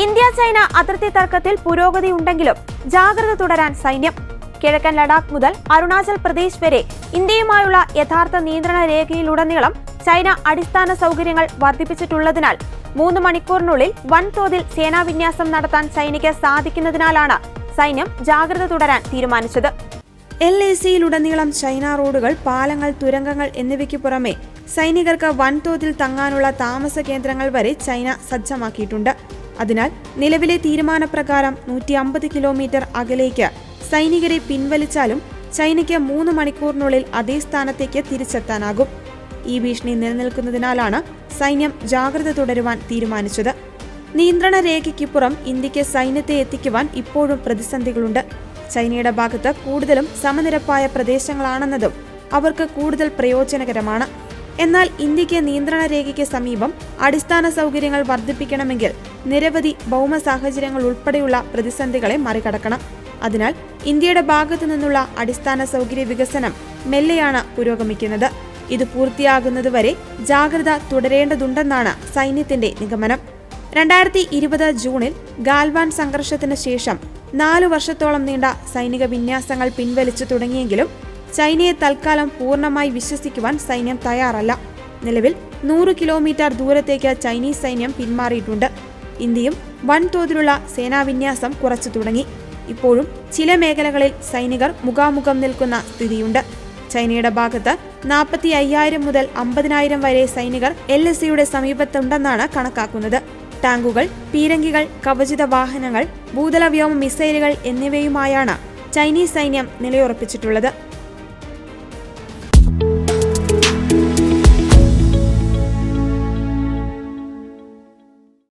India China അതിർത്തി തർക്കത്തിൽ പുരോഗതിയുണ്ടെങ്കിലും ജാഗ്രത തുടരാൻ സൈന്യം. കിഴക്കൻ ലഡാക്ക് മുതൽ അരുണാചൽ പ്രദേശ് വരെ ഇന്ത്യയുമായുള്ള യഥാർത്ഥ നിയന്ത്രണ രേഖയിലുടനീളം ചൈന അടിസ്ഥാന സൗകര്യങ്ങൾ വർദ്ധിപ്പിച്ചിട്ടുള്ളതിനാൽ 3 മണിക്കൂറിനുള്ളിൽ വൻതോതിൽ സേനാവിന്യാസം നടത്താൻ ചൈനയ്ക്ക് സാധിക്കുന്നതിനാലാണ് സൈന്യം ജാഗ്രത തുടരാൻ തീരുമാനിച്ചത്. LACയിലുടനീളം ചൈന റോഡുകൾ, പാലങ്ങൾ, തുരങ്കങ്ങൾ എന്നിവയ്ക്ക് പുറമെ സൈനികർക്ക് വൻതോതിൽ തങ്ങാനുള്ള താമസ കേന്ദ്രങ്ങൾ വരെ ചൈന സജ്ജമാക്കിയിട്ടുണ്ട്. അതിനാൽ നിലവിലെ തീരുമാനപ്രകാരം 150 കിലോമീറ്റർ അകലേക്ക് സൈനികരെ പിൻവലിച്ചാലും ചൈനയ്ക്ക് 3 മണിക്കൂറിനുള്ളിൽ അതേ സ്ഥാനത്തേക്ക് തിരിച്ചെത്താനാകും. ഈ ഭീഷണി നിലനിൽക്കുന്നതിനാലാണ് സൈന്യം ജാഗ്രത തുടരുവാൻ തീരുമാനിച്ചത്. നിയന്ത്രണ രേഖയ്ക്കിപ്പുറം ഇന്ത്യക്ക് സൈന്യത്തെ എത്തിക്കുവാൻ ഇപ്പോഴും പ്രതിസന്ധികളുണ്ട്. ചൈനയുടെ ഭാഗത്ത് കൂടുതലും സമനിരപ്പായ പ്രദേശങ്ങളാണെന്നതും അവർക്ക് കൂടുതൽ പ്രയോജനകരമാണ്. എന്നാൽ ഇന്ത്യക്ക് നിയന്ത്രണ രേഖയ്ക്ക് സമീപം അടിസ്ഥാന സൗകര്യങ്ങൾ വർദ്ധിപ്പിക്കണമെങ്കിൽ നിരവധി ഭൗമ സാഹചര്യങ്ങൾ ഉൾപ്പെടെയുള്ള പ്രതിസന്ധികളെ മറികടക്കണം. അതിനാൽ ഇന്ത്യയുടെ ഭാഗത്തു നിന്നുള്ള അടിസ്ഥാന സൗകര്യ വികസനം മെല്ലെയാണ് പുരോഗമിക്കുന്നത്. ഇത് പൂർത്തിയാകുന്നതുവരെ ജാഗ്രത തുടരേണ്ടതുണ്ടെന്നാണ് സൈന്യത്തിന്റെ നിഗമനം. 2020 ജൂണിൽ ഗാൽവാൻ സംഘർഷത്തിന് ശേഷം 4 വർഷത്തോളം നീണ്ട സൈനിക വിന്യാസങ്ങൾ പിൻവലിച്ചു തുടങ്ങിയെങ്കിലും ചൈനയെ തൽക്കാലം പൂർണ്ണമായി വിശ്വസിക്കുവാൻ സൈന്യം തയ്യാറല്ല. നിലവിൽ 100 കിലോമീറ്റർ ദൂരത്തേക്ക് ചൈനീസ് സൈന്യം പിന്മാറിയിട്ടുണ്ട്. ഇന്ത്യയും വൻതോതിലുള്ള സേനാവിന്യാസം കുറച്ചു തുടങ്ങി. ഇപ്പോഴും ചില മേഖലകളിൽ സൈനികർ മുഖാമുഖം നിൽക്കുന്ന സ്ഥിതിയുണ്ട്. ചൈനയുടെ ഭാഗത്ത് 45,000 മുതൽ 50,000 വരെ സൈനികർ LACയുടെ സമീപത്തുണ്ടെന്നാണ് കണക്കാക്കുന്നത്. ടാങ്കുകൾ, പീരങ്കികൾ, കവചിത വാഹനങ്ങൾ, ഭൂതല വ്യോമ മിസൈലുകൾ എന്നിവയുമായാണ് ചൈനീസ് സൈന്യം നിലയുറപ്പിച്ചിട്ടുള്ളത്.